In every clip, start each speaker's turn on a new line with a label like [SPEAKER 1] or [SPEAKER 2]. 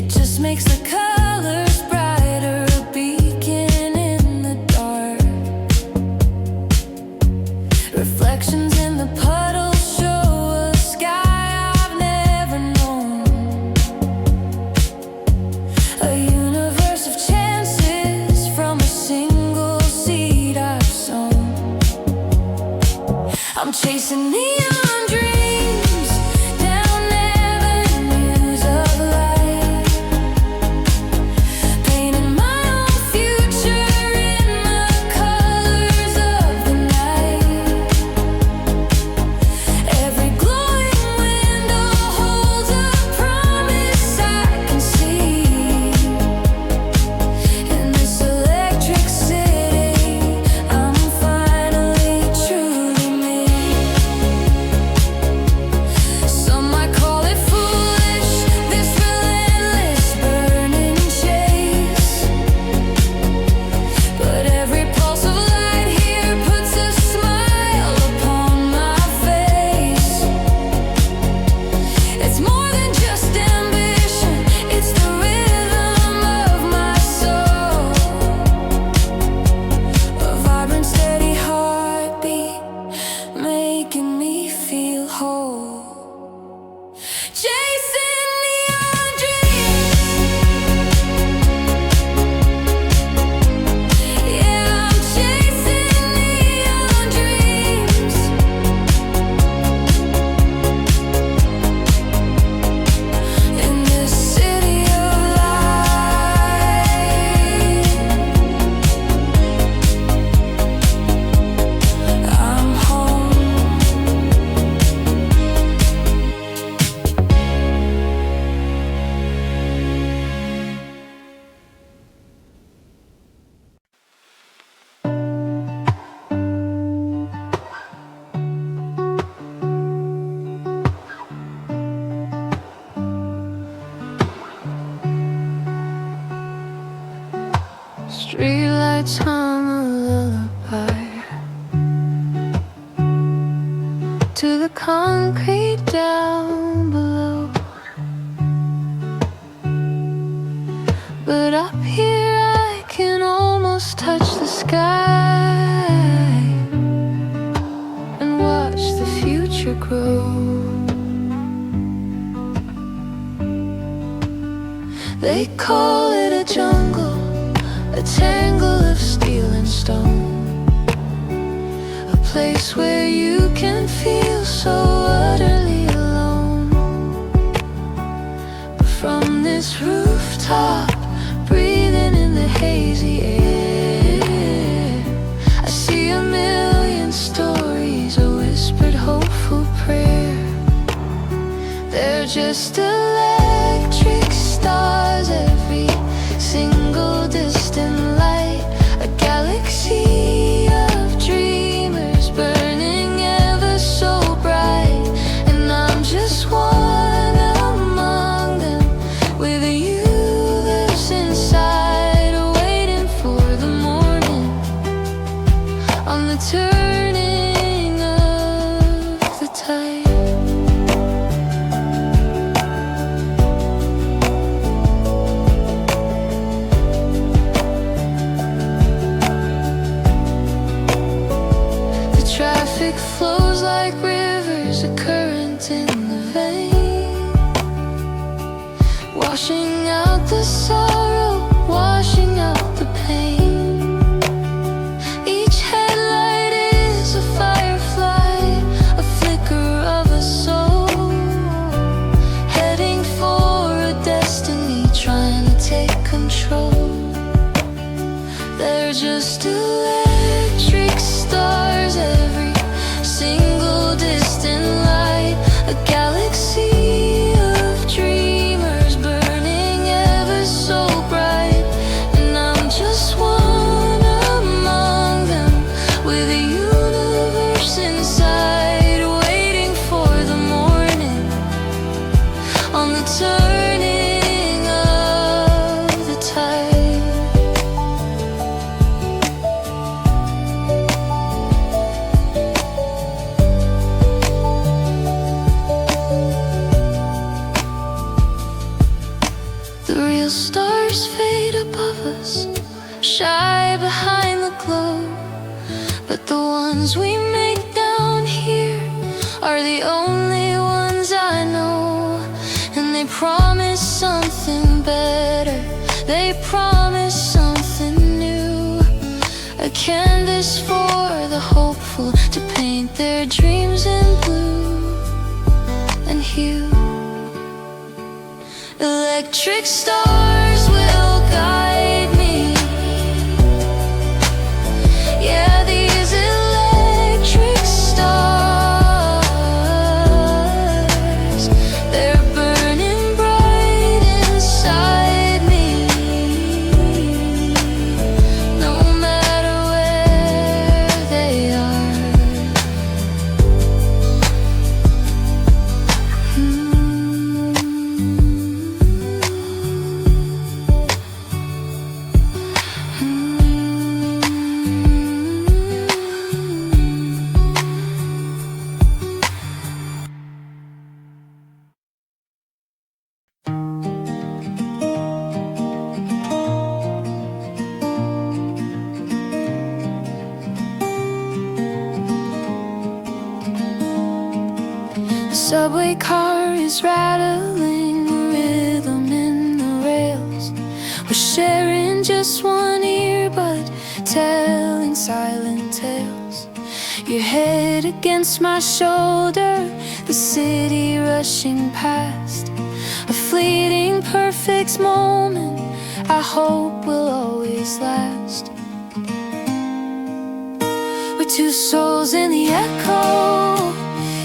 [SPEAKER 1] It just makes the colors brighter, a beacon in the dark. Reflections in the puddles show a sky I've never known. A universe of chances from a single seed I've sown. I'm chasing neon dreams down avenues of light, painting my own future in the colors of the night. Every glowing window holds a promise I can see. In this electric city, I'm finally truly me. Some might call it foolish, this relentless burning chase. But every pulse of light here puts a smile upon my face. It's more than just ambition, it's the rhythm of my soul. A vibrant, steady heartbeat, making me feel whole. Chasing neon dreams, yeah, I'm chasing neon dreams. In this city of light, I'm home. Streetlights hum a lullaby to the concrete down below. But up here I can almost touch the sky and watch the future grow. They call it a jungle, a tangle of steel and stone, a place where you can feel so utterly alone. But from this rooftop, breathing in the hazy air, I see a million stories, a whispered hopeful prayer. They're just electric stars, every single distant light, a galaxy of dreamers burning ever so bright. And I'm just one among them, with a universe inside, waiting for the morning on the turning of the tide. Traffic flows like rivers, a current in the vein, washing out the sorrow, washing out the pain. Each headlight is a firefly, a flicker of a soul, heading for a destiny, trying to take control. They're just electric stars, every single distant light, a galaxy of dreamers burning ever so bright. And I'm just one among them, with a universe inside, waiting for the morning on the turning of the tide. The real stars fade above us, shy behind the glow. But the ones we make down here are the only ones I know. And they promise something better, they promise something new. A canvas for the hopeful to paint their dreams in blue and hue. Electric stars will guide me. Yeah, these electric stars, they're burning bright inside me. No matter where they are. The subway car is rattling, the rhythm in the rails. We're sharing just one earbud, telling silent tales. Your head against my shoulder, the city rushing past. A fleeting perfect moment I hope will always last. We're two souls in the echo,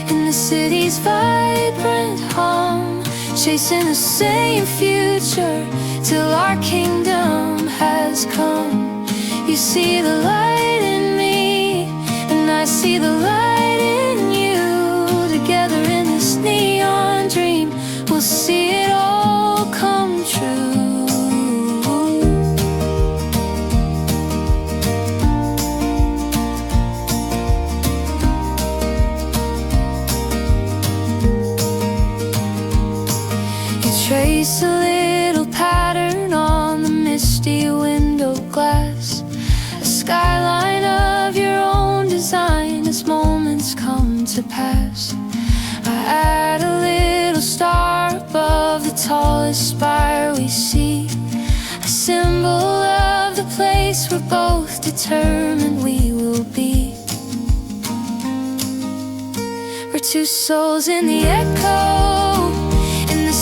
[SPEAKER 1] in the city's vibrant hum, chasing the same future till our kingdom has come. You see the light in me, and I see the light in you. Together in this neon dream, we'll see it all come true. Trace a little pattern on the misty window glass, a skyline of your own design as moments come to pass. I add a little star above the tallest spire we see, a symbol of the place we're both determined we will be. We're two souls in the echo,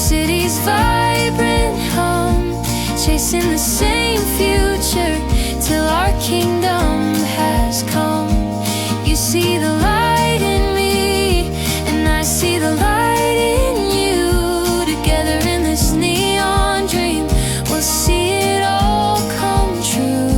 [SPEAKER 1] city's vibrant hum, chasing the same future till our kingdom has come. You see the light in me, and I see the light in you. Together in this neon dream, we'll see it all come true.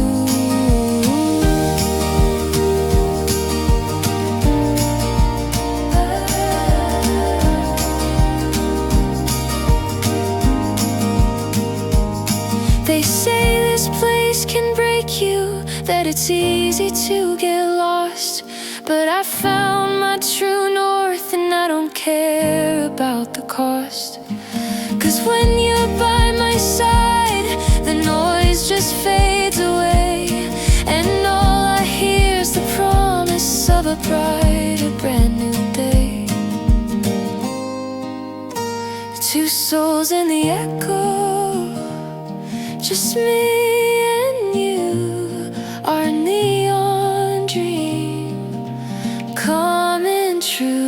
[SPEAKER 1] They say this place can break you, that it's easy to get lost. But I found my true north, and I don't care about the cost. 'Cause when you're by my side, the noise just fades away, and all I hear is the promise of a brighter, brand new day. Two souls in the echo, just me and you, our neon dream coming true.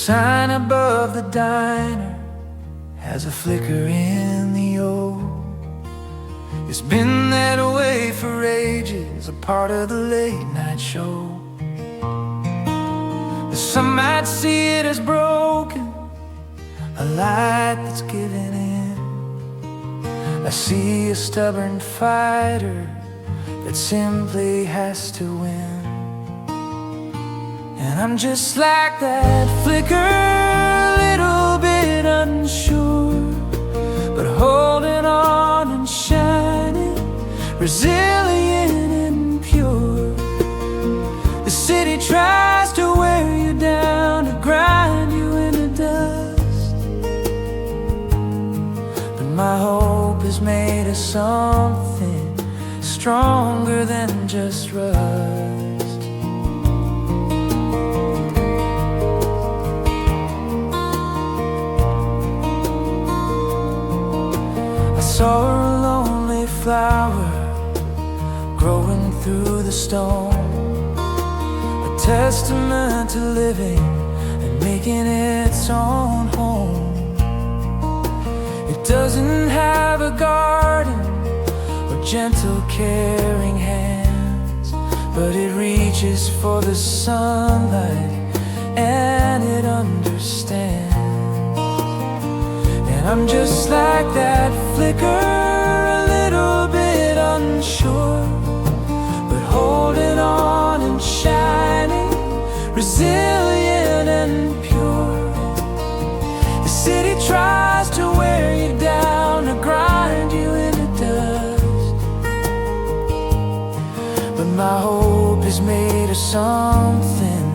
[SPEAKER 1] sign above the diner has a flicker in the O. It's been that way for ages, a part of the late night show. Some might see it as broken, a light that's giving in. I see a stubborn fighter that simply has to win. And I'm just like that flicker, a little bit unsure, but holding on and shining, resilient and pure. The city tries to wear you down, to grind you into dust, but my hope is made of something stronger than just rust. I saw a lonely flower growing through the stone, a testament to living and making its own home. It doesn't have a garden or gentle caring hands, but it reaches for the sunlight and it understands. And I'm just like that flicker, a little bit unsure, but holding on and shining, resilient and pure. The city tries to wear you down, to grind you into dust, but my hope is made of something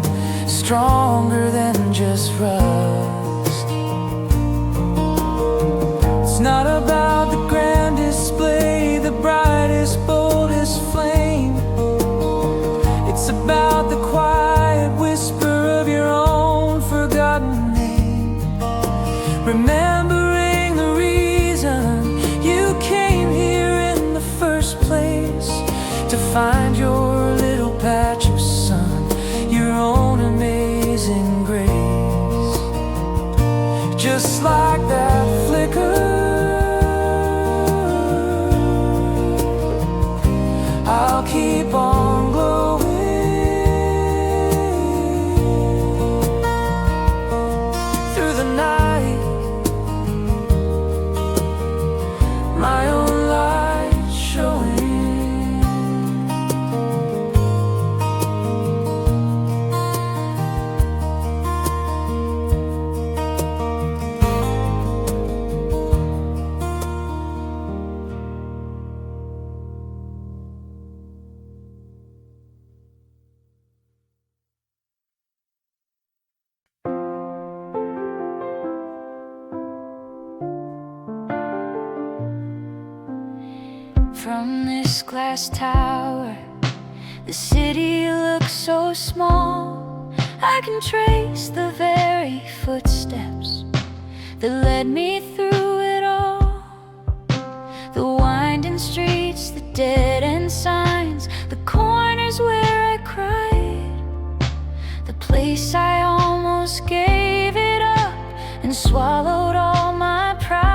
[SPEAKER 1] stronger than just rust. It's not about the grand display, the brightest, boldest flame. It's about the quiet whisper of your own forgotten name. Remembering the reason you came here in the first place, to find your little patch of sun, your own amazing grace. Just like that flicker, I'll keep on glowing through the night, my own light showing. From this glass tower, the city looks so small. I can trace the very footsteps that led me through it all. The winding streets, the dead-end signs, the corners where I cried, the place I almost gave it up and swallowed all my pride.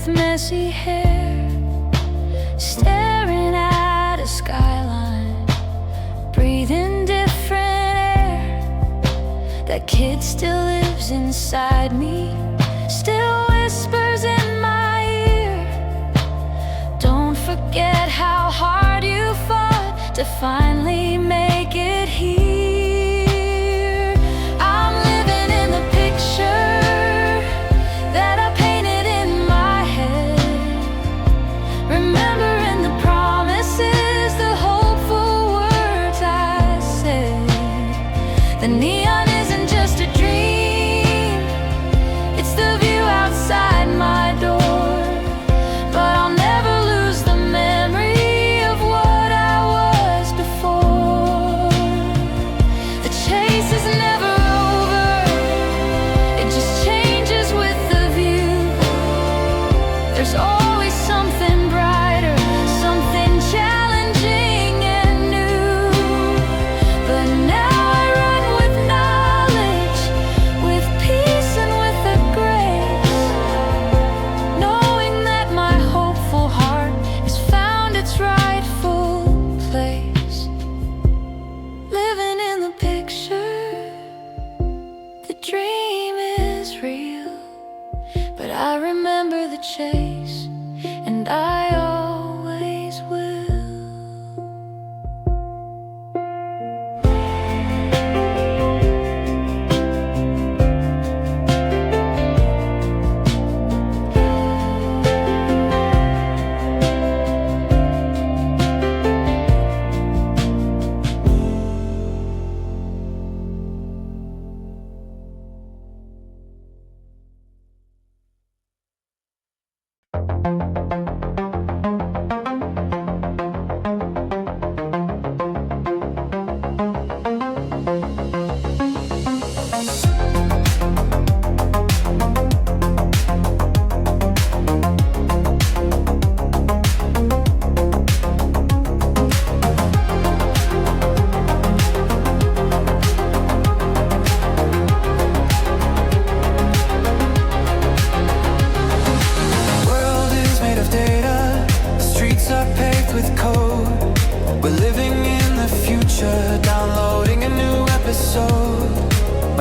[SPEAKER 1] Messy hair, staring at a skyline, breathing different air. That kid still lives inside me, still whispers in my ear. Don't forget how hard you fought to finally make it here. I'm living in the picture that I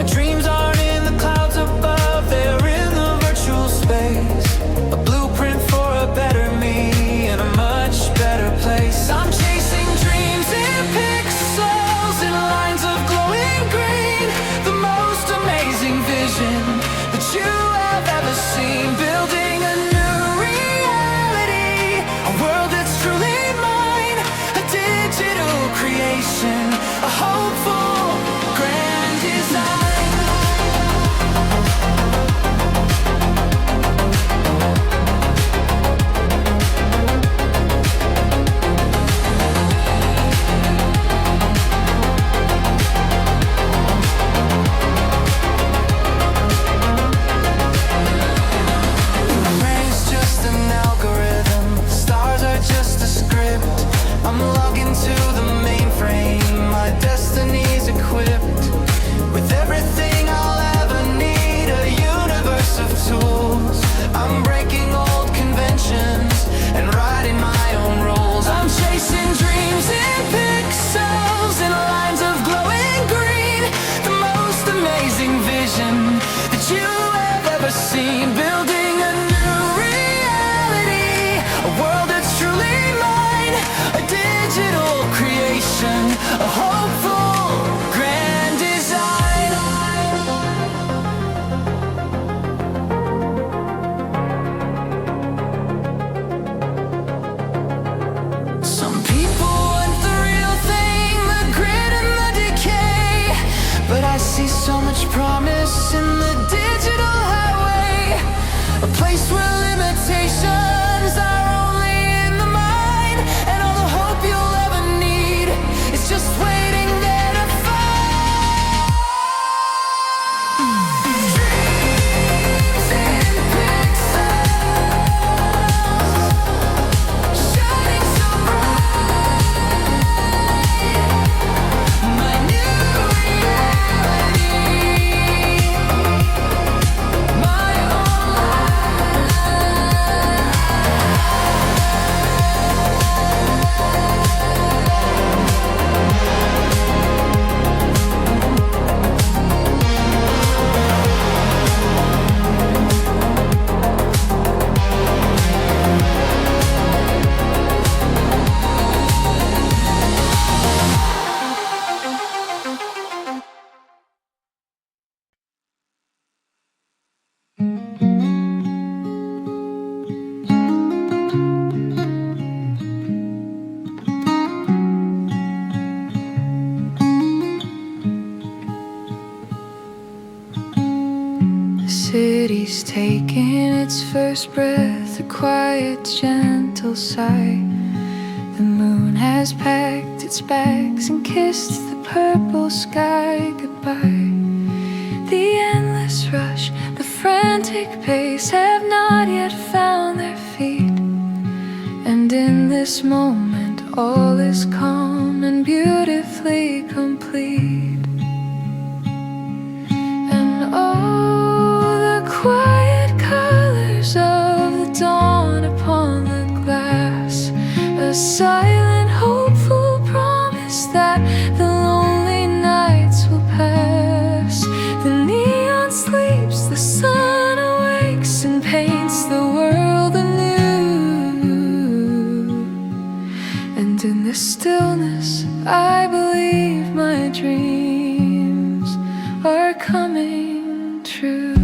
[SPEAKER 1] My dreams aren't in the clouds above, they're in the virtual space. A blueprint for a better me in a much better place. I'm chasing dreams in pixels, in lines of glowing green. The most amazing vision that you have ever seen. Building a new reality, a world that's truly mine. A digital creation, a hopeful grand design. I'm logging to the mainframe, my destiny's equipped with everything I'll ever need, a universe of tools. I'm breaking old conventions and writing my own roles. I'm chasing dreams in pixels, in lines of glowing green. The most amazing vision that you have ever seen. Building a new reality, a world that's truly mine. A digital creation, a hopeful grand design. Some people want the real thing, the grit and the decay, but I see so much promise in the digital highway. A place where limitations are only in the mind, and all the hope you'll ever need is just waiting there to find. Dreams in pixels, shining so bright. My new reality, my own life. The city's taking its first breath, a quiet, gentle sigh. The moon has packed its bags and kissed the purple sky goodbye. The endless rush, the frantic pace have not yet found their feet. And in this moment all is calm and beautifully complete. And oh, the quiet colors of the dawn upon the glass, a silent hopeful promise that the lonely nights will pass. The neon sleeps, the sun awakes and paints the world anew. And in this stillness I believe my dreams are coming true.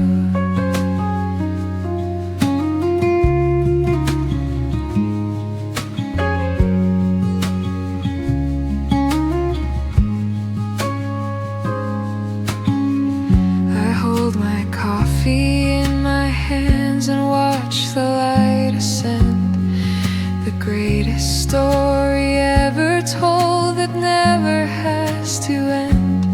[SPEAKER 1] I hold my coffee in my hands and watch the light ascend. The greatest story ever told that never has to end.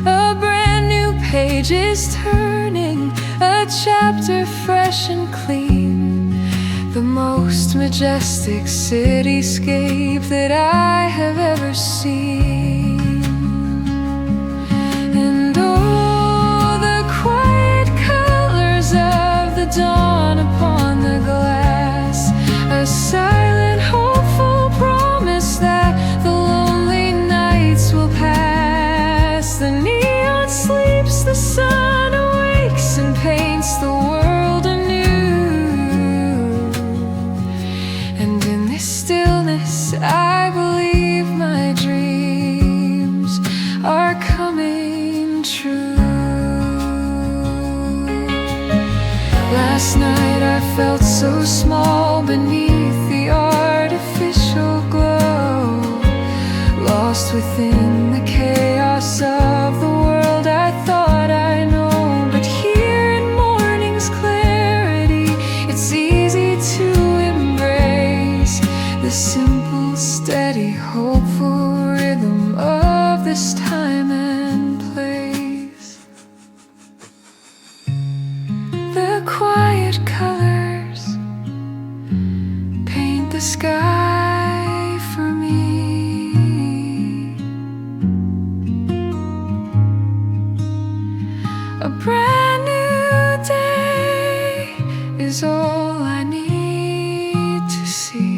[SPEAKER 1] A brand new page is turning, a chapter fresh and clean. The most majestic cityscape that I have ever seen. And oh, the quiet colors of the dawn upon the glass, a silent hopeful promise that the lonely nights will pass. The neon sleeps, the lost within the chaos of the world I thought I know. But here in morning's clarity, it's easy to embrace the simple, steady, hopeful rhythm of this time and place. The quiet colors paint the sky for me. A brand new day is all I need to see.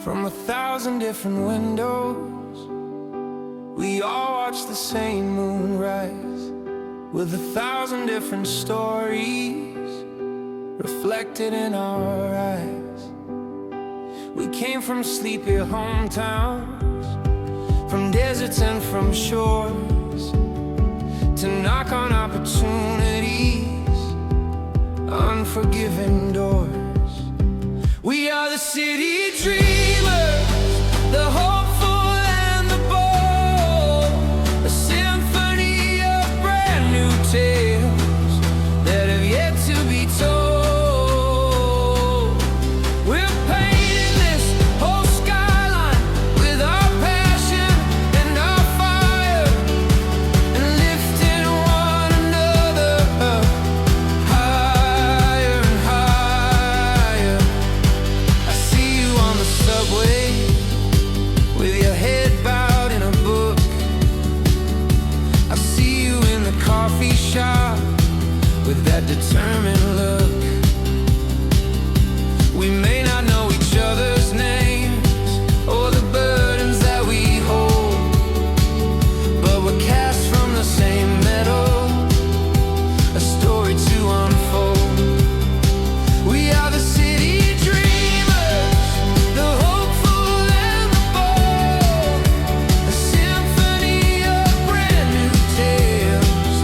[SPEAKER 2] From 1,000 different windows, we all watch the same moon rise, with 1,000 different stories reflected in our eyes. We came from sleepy hometowns, from deserts and from shores, to knock on opportunities, unforgiving doors. We are the city dreamers, the hopeful and the bold, a symphony of brand new tales that have yet to be told. We're painting this whole skyline with our passion and our fire, and lifting one another up higher and higher. I see you on the subway with your head bowed in a book. I see you in the coffee shop with that determined look. We may not know each other's names or the burdens that we hold, but we're cast from the same metal, a story to unfold. We are the city dreamers, the hopeful and the bold, a symphony of brand new tales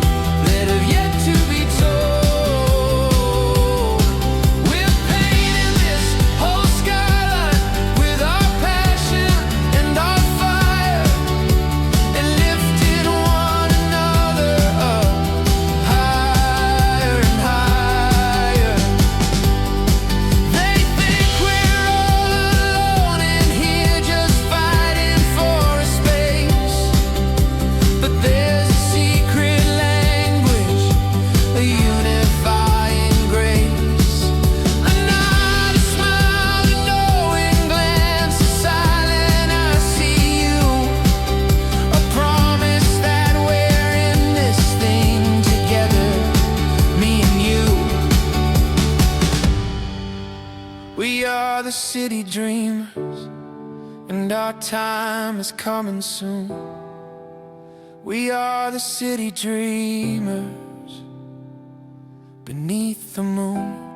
[SPEAKER 2] that have yet to be told. We're painting this whole skyline with our passion and our fire, and lifting one another up higher and higher. They think we're all alone in here just fighting for a space, but there's a secret language, a unifying grace. A nod, a smile, a knowing glance, a silent I see you, a promise that we're in this thing together, me and you. We are the city dreamers, and our time is coming soon. We are the city dreamers beneath the moon.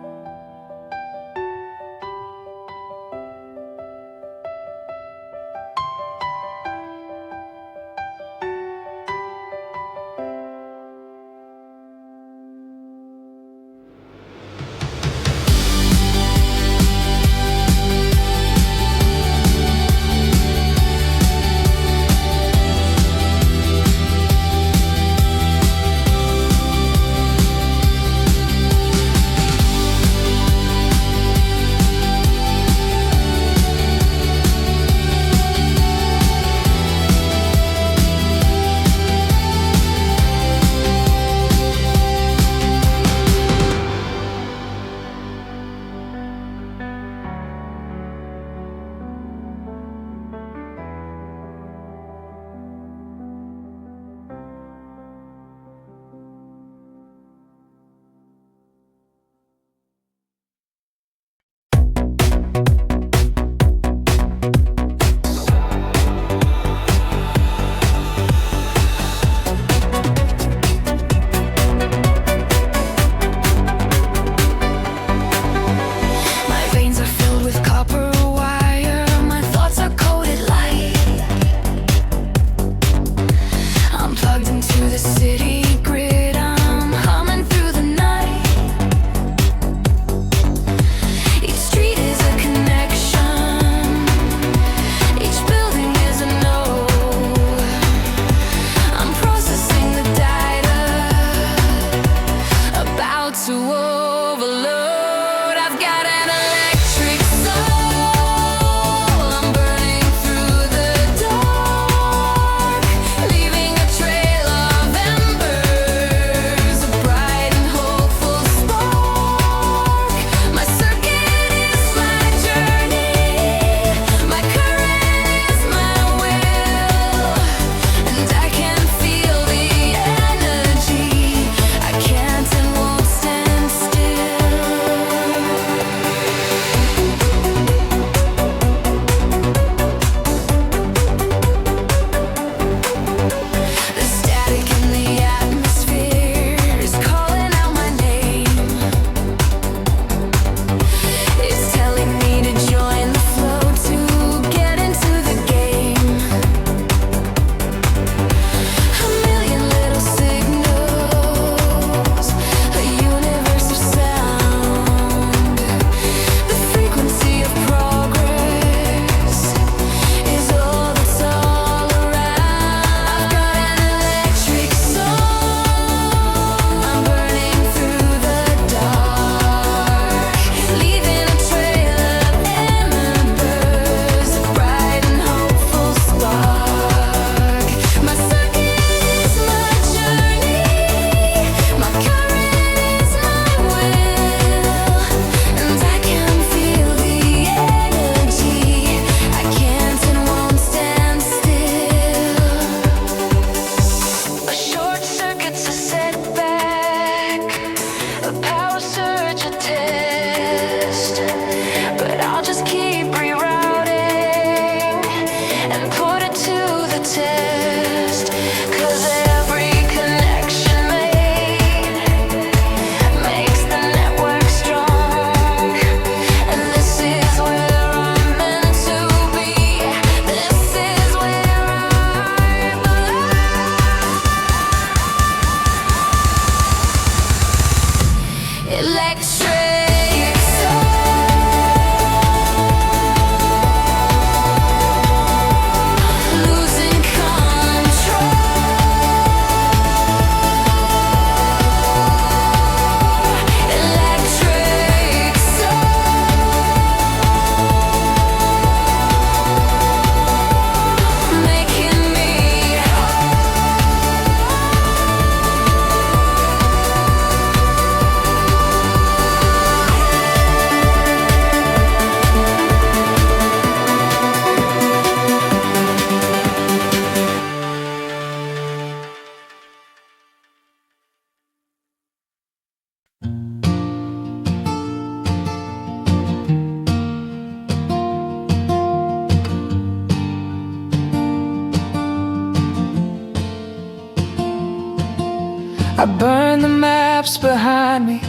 [SPEAKER 1] I burn the maps behind me,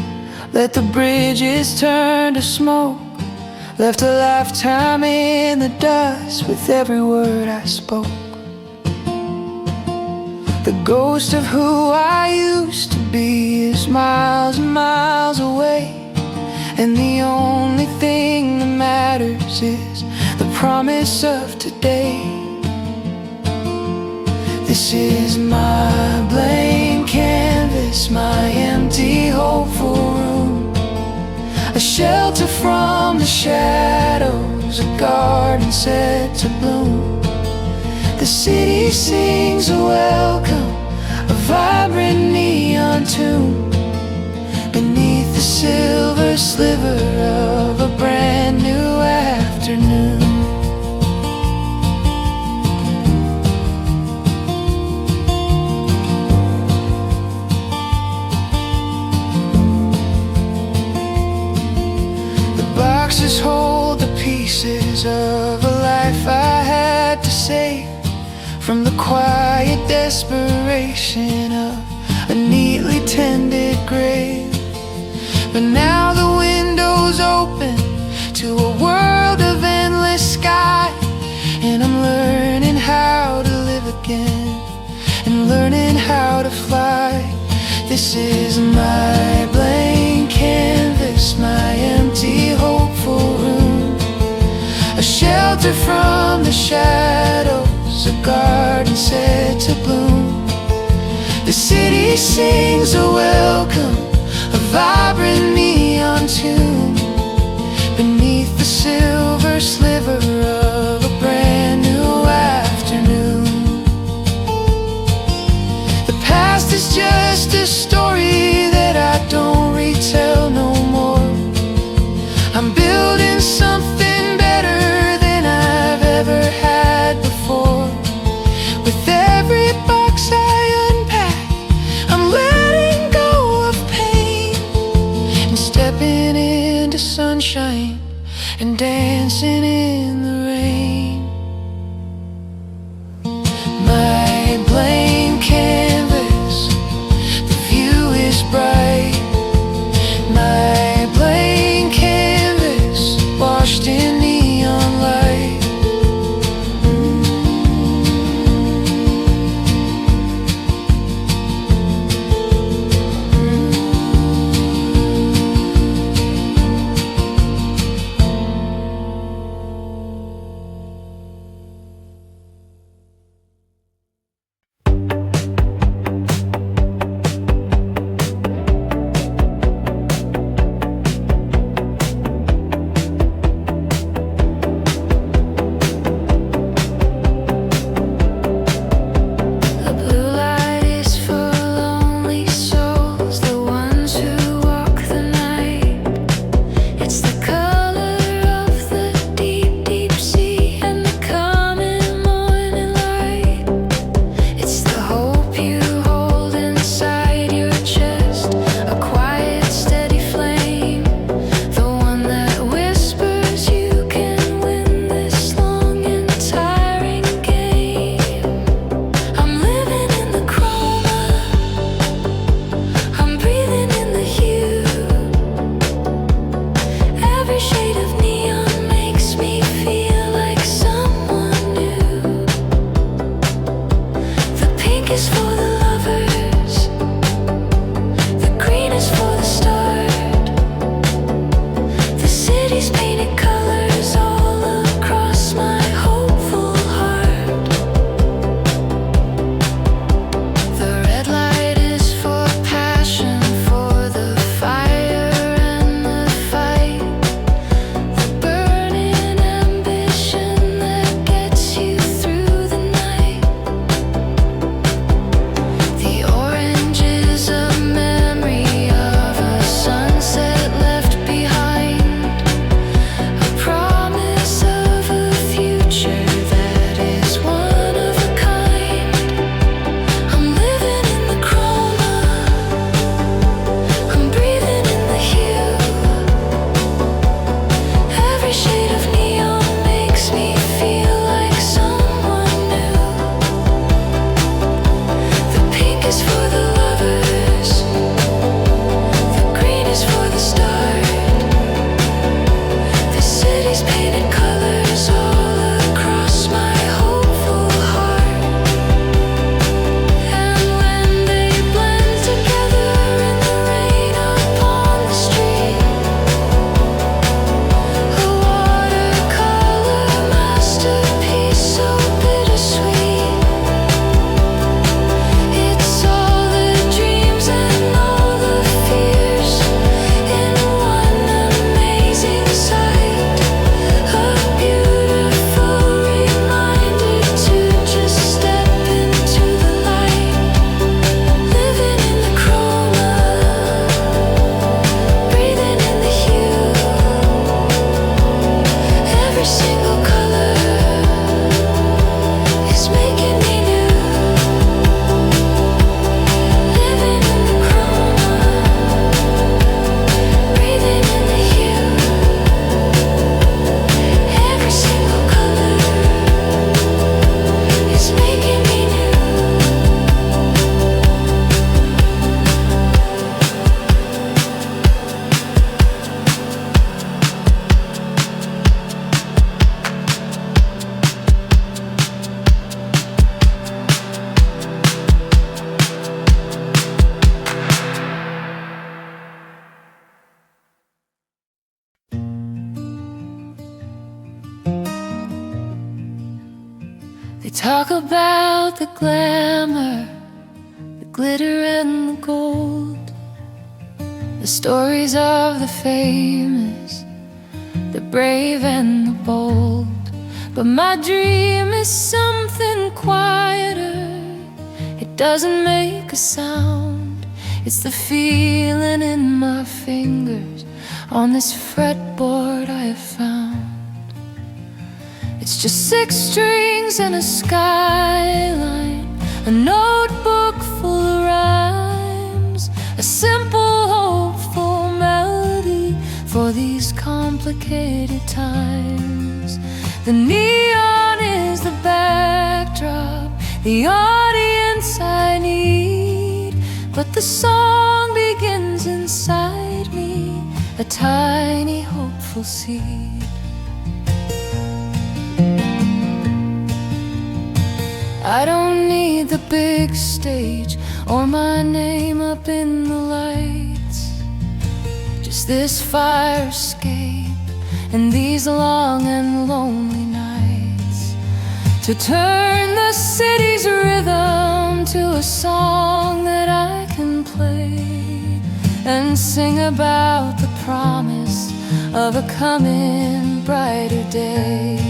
[SPEAKER 1] let the bridges turn to smoke. Left a lifetime in the dust with every word I spoke. The ghost of who I used to be is miles and miles away, and the only thing that matters is the promise of today. This is my blank canvas, my empty hopeful room, a shelter from the shadows, a garden set to bloom. The city sings a welcome, a vibrant neon tune, beneath the silver sliver of a brand new afternoon. The boxes hold the pieces of a life I had to save, from the quiet desperation of a neatly tended grave. But now the window's open to a world of endless sky, and I'm learning how to live again, and learning how to fly. This is my blank canvas, my empty hopeful room, a shelter from the shadows, a garden set to bloom. The city sings a welcome, a vibrant neon tune, beneath the silver sliver of a brand new afternoon. The past is just a story that I don't retell no more. I'm building something better than I've ever had before. With every box I unpack, I'm letting go of pain and stepping into sunshine and dancing in the rain. My blank canvas, the view is bright. My blank canvas, washed in neon light. these painted colors all across my hopeful heart. And when they blend together in the rain upon the street, a watercolor masterpiece so bittersweet. It's all the dreams and all the fears in one amazing sight. A beautiful reminder to just step into the light. Living in the chroma, breathing in the hue. Every single color is making me new. Living in the chroma, breathing in the hue. Every single color is making me new. They talk about the glamour, the glitter and the gold, the stories of the famous, the brave and the bold. But my dream is something quieter. It doesn't make a sound. It's the feeling in my fingers on this fretboard I have found. It's just 6 strings and a skyline, a notebook full of rhymes, a simple hopeful melody for these complicated times. The neon is the backdrop, the audience I need, but the song begins inside me, a tiny hopeful seed. I don't need the big stage or my name up in the lights, just this fire escape and these long and lonely nights, to turn the city's rhythm to a song that I can play and sing about the promise of a coming brighter day.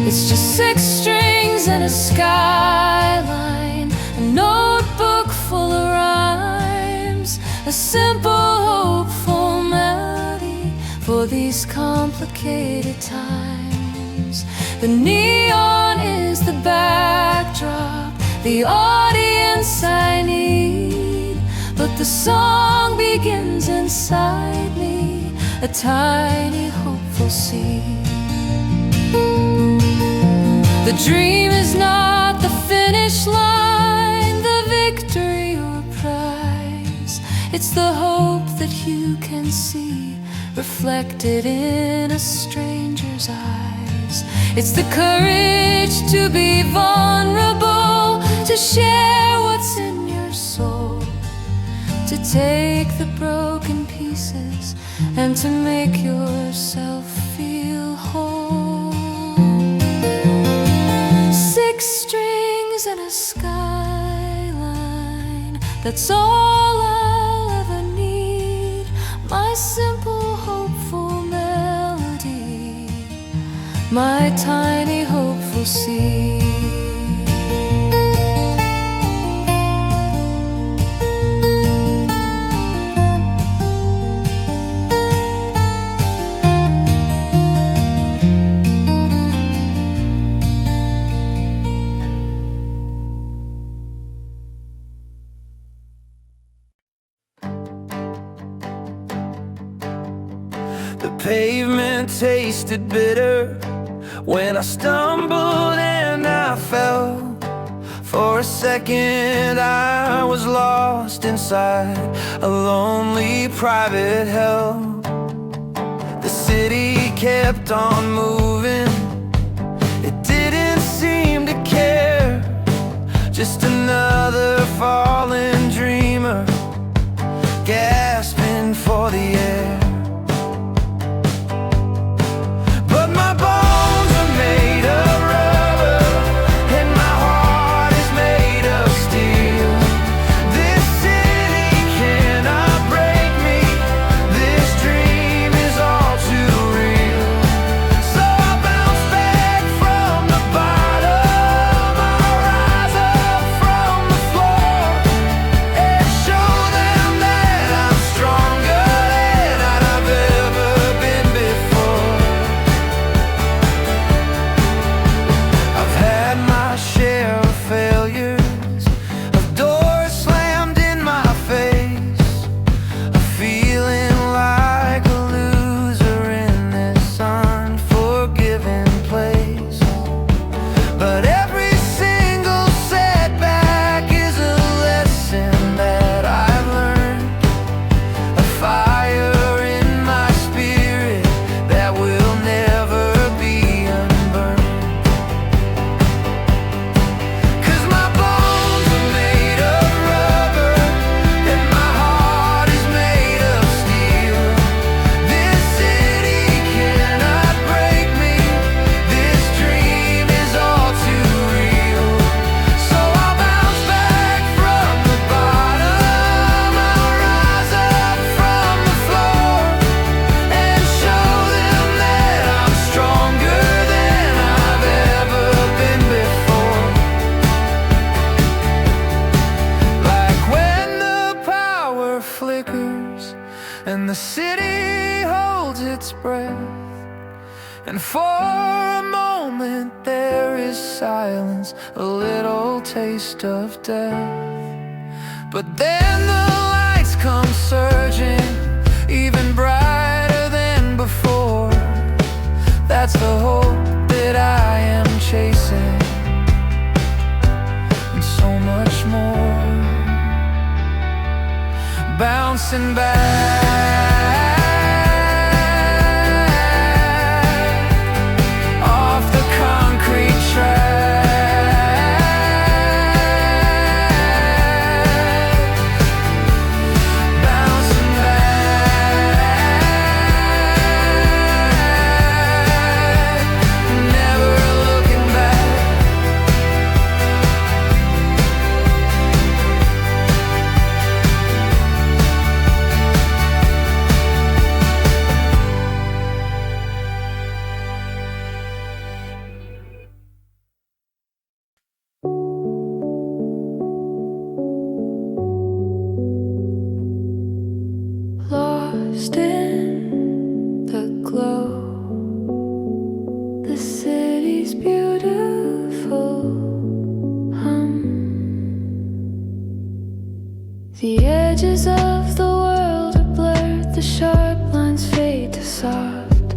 [SPEAKER 1] It's just 6 strings and a skyline, a notebook full of rhymes, a simple hopeful melody for these complicated times. The neon is the backdrop, the audience I need, but the song begins inside me, a tiny hopeful seed. The dream is not the finish line, the victory or prize. It's the hope that you can see reflected in a stranger's eyes. It's the courage to be vulnerable, to share what's in your soul, to take the broken pieces and to make yourself feel whole. 6 strings and a skyline, that's all I'll ever need. My simple hopeful melody, my tiny hopeful seed.
[SPEAKER 2] The pavement tasted bitter when I stumbled and I fell. For a second I was lost inside a lonely private hell. The city kept on moving. It didn't seem to care. Just another fallen dreamer, gasping for the air. But my bones are made of rubber, and my heart is made of steel. This city cannot break me. This dream is all too real. So I bounce back from the bottom. I'll rise up from the floor and show them that I'm stronger than I've ever been before. I've had my share of failures, of doors slammed in my face, of feeling like a loser in this unforgiving place. But every single setback is a lesson that I've learned, a fire in my spirit that will never be unburned. 'Cause my bones are made of rubber, and my heart is made of steel. This city cannot break me. This dream is all too real. So I'll bounce back from the bottom. I'll rise up from the floor and show them that I'm stronger than I've ever been before. Like when the power flickers and the city holds its breath, and for a moment there is silence, a little taste of death. But then the lights come surging, even brighter than before. That's the hope that I am chasing, and so much more. Bouncing back off the concrete track, bouncing back, never looking back.
[SPEAKER 1] Lost in the glow, the city's beautiful hum. The edges of the world are blurred, the sharp lines fade to soft.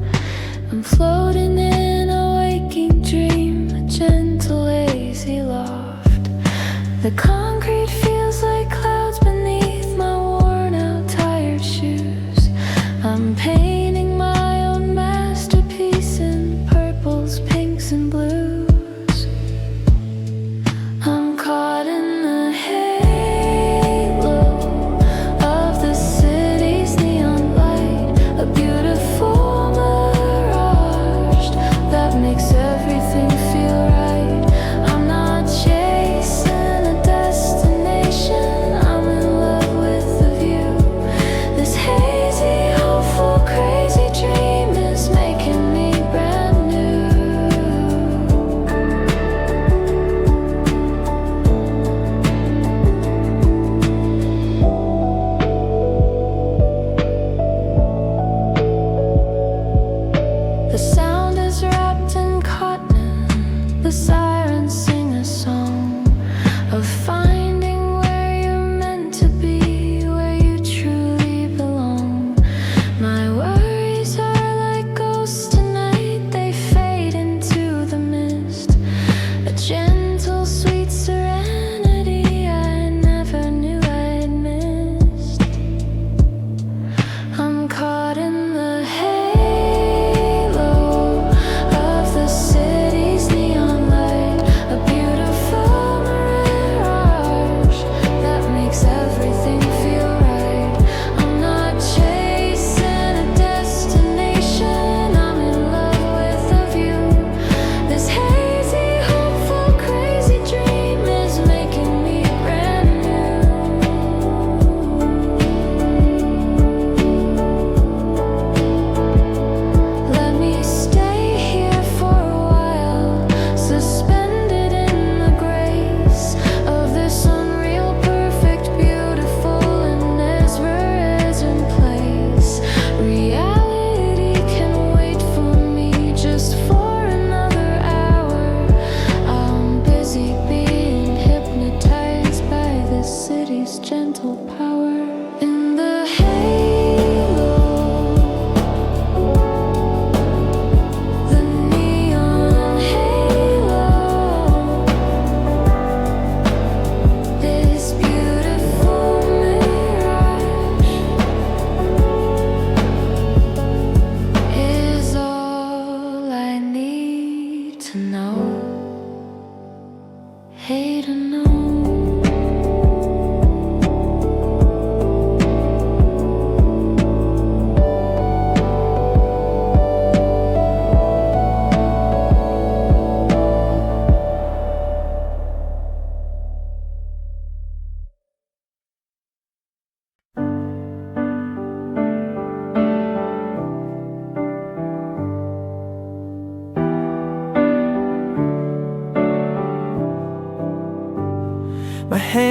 [SPEAKER 1] I'm floating in a waking dream, a gentle lazy loft. The concrete feels like clouds beneath my worn out tired shoes. I'm painting my own masterpiece in purples, pinks and blues. I'm caught in the halo of the city's neon light, a beautiful mirage that makes everything feel right. I'm not chasing a destination, I'm in love with the view. This hazy, hopeful, crazy dream is making me brand new. The sound is wrapped in cotton, the sirens sing a song of finding where you're meant to be, where you truly belong. My worries are like ghosts tonight, they fade into the mist. A gentle, sweet serenity I never knew I'd missed. I'm caught in the halo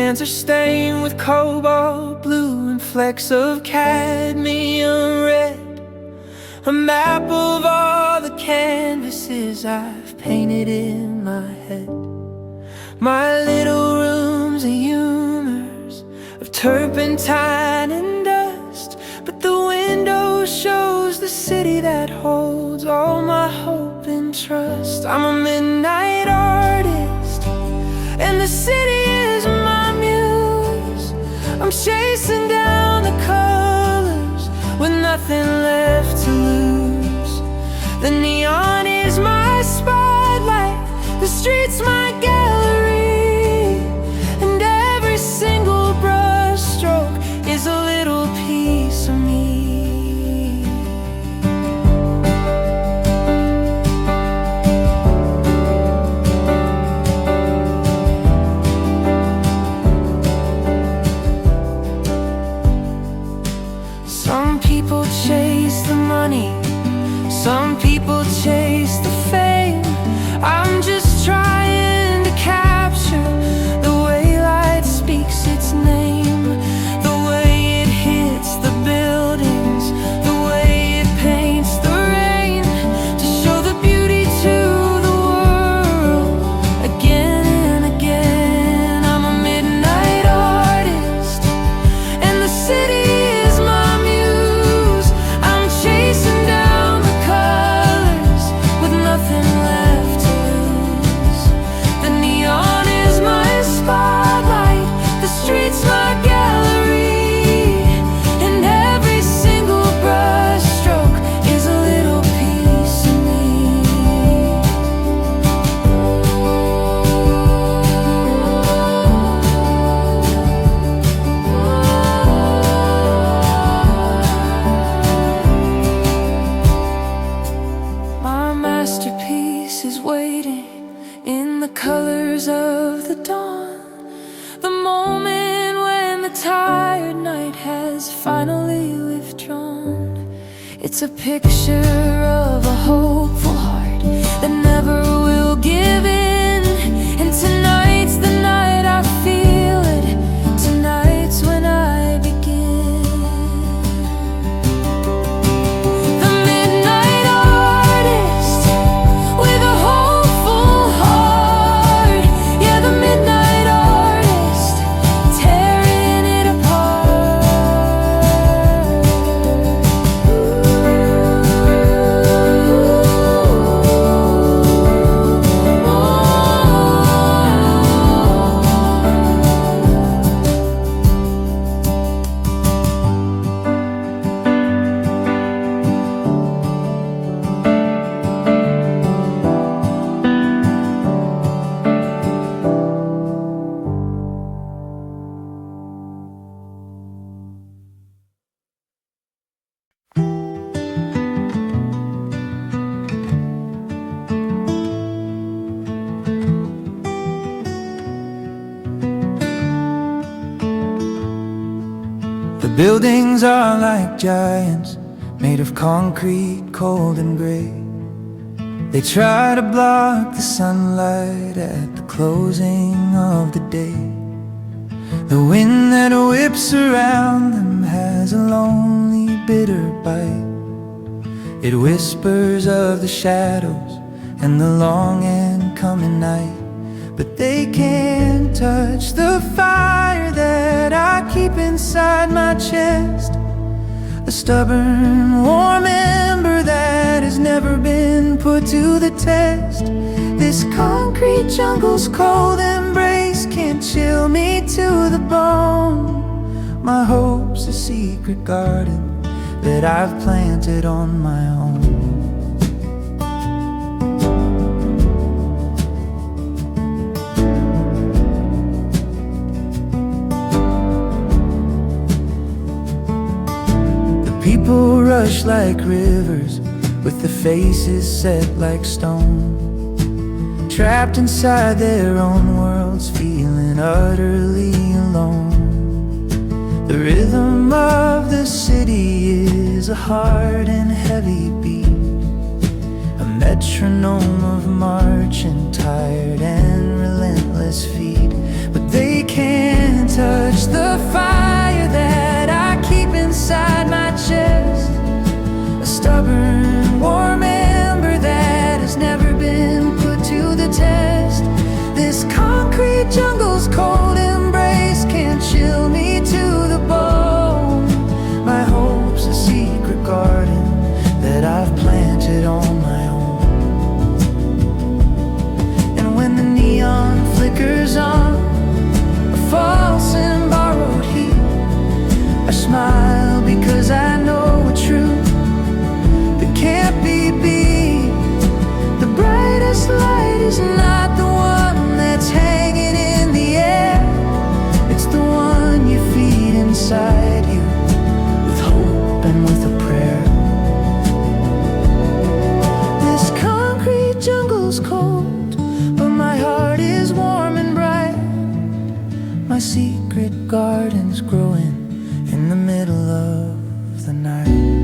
[SPEAKER 3] sands are stained with cobalt blue and flecks of cadmium red. A map of all the canvases I've painted in my head. My little room's a humors of turpentine and dust, but the window shows the city that holds all my hope and trust. I'm a midnight artist, and the city is my muse. I'm chasing down the colors with nothing left to lose. The neon is my spotlight, the street's my gallery, and every single brush stroke is a little piece of me. Some people chase the money, some people chase the fame. I'm just trying to capture the way light speaks its name, the way it hits the buildings, the way it paints the rain, to show the beauty to the world again and again. I'm a midnight artist, and the city is my muse. I'm chasing down the colors with nothing left to lose. The neon is my spotlight, the street's my gallery, and every single brush stroke is a little piece of me. My masterpiece is waiting in the colors of the dawn, the moment when the tired night has finally withdrawn. It's a picture of a hopeful heart that never will give in. And tonight's the night I feel it, tonight's when I begin. The midnight artist with a hopeful heart. Yeah, the midnight artist tearing it The buildings are like giants, made of concrete, cold and gray. They try to block the sunlight at the closing of the day. The wind that whips around them has a lonely, bitter bite. It whispers of the shadows and the long and coming night. But they can't touch the fire that I keep inside my chest. A stubborn, warm ember that has never been put to the test. This concrete jungle's cold embrace can't chill me to the bone. My hope's a secret garden that I've planted on my own. People rush like rivers with the faces set like stone, trapped inside their own worlds, feeling utterly alone. The rhythm of the city is a hard and heavy beat, a metronome of marching, tired and relentless feet. But they can't gardens growing in the middle of the night.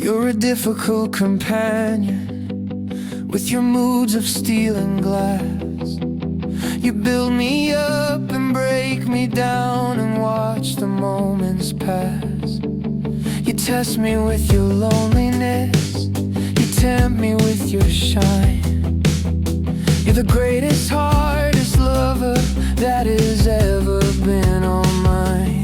[SPEAKER 4] You're a difficult companion with your moods of steel and glass. You build me up and break me down and watch the moments pass. You test me with your loneliness, you tempt me with your shine. You're the greatest, hardest lover that has ever been on mine.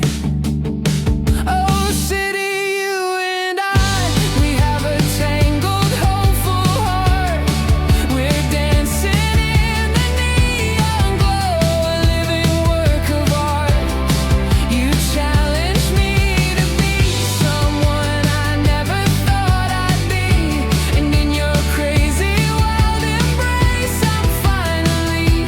[SPEAKER 3] Finally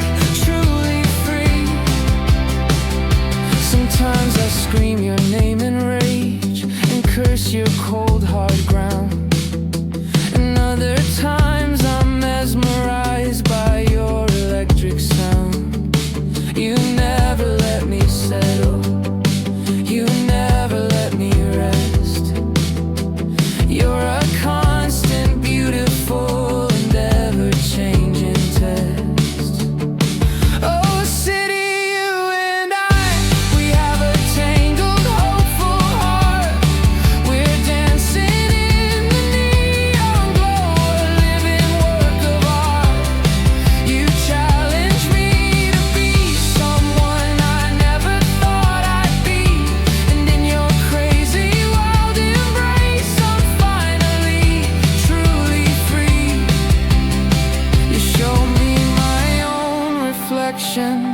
[SPEAKER 3] ocean,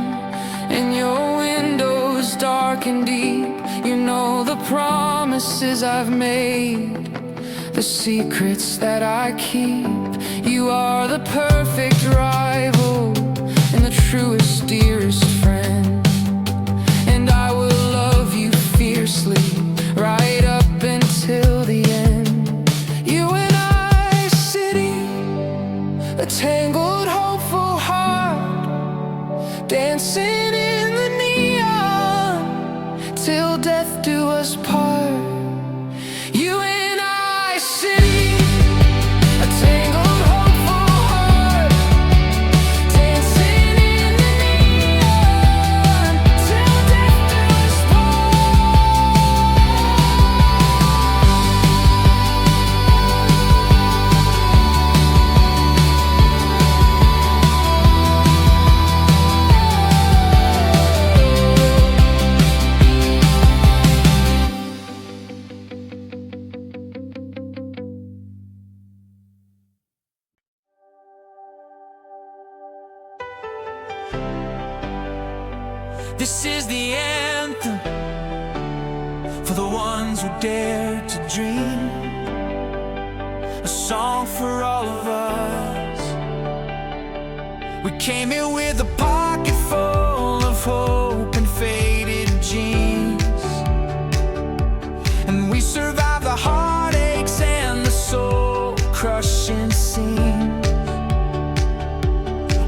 [SPEAKER 3] and your windows dark and deep. You know the promises I've made, the secrets that I keep. You are the perfect rival and the truest, dearest friend, and I will love you fiercely right up until the end. You and I, city, a tangled, hopeful heart, dancing in the neon till death do us part. You and I, city, a tangled, hopeful heart, dancing in the neon till death do us
[SPEAKER 4] This is the anthem for the ones who dare to dream, a song for all of us. We came here with a pocket full of hope and faded jeans, and we survived the heartaches and the soul-crushing scenes.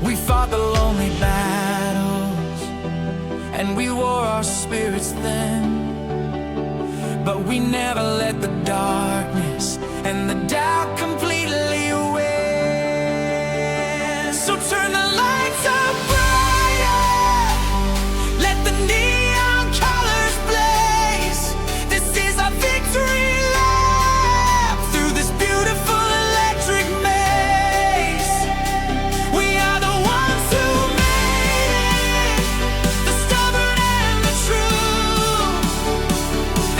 [SPEAKER 4] We fought the lonely battles, and we wore our spirits thin, but we never let the darkness and the doubt completely win. So turn the lights up brighter, let the neon colors blaze. This is our victory lap through this beautiful electric maze. We are the ones who made it, the stubborn and the true,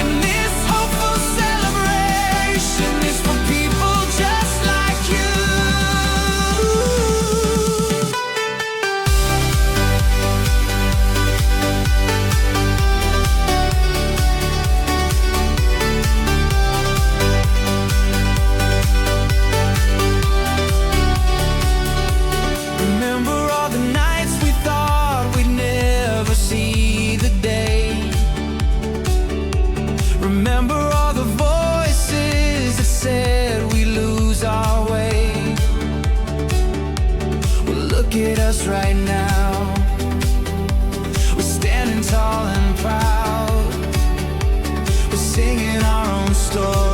[SPEAKER 4] and this hopeful celebration is for people just like you. Remember all the nights we thought we'd never see the day. Remember all the voices that said we lose our way. Well, look at us right now. We're standing tall and proud. We're singing our own story.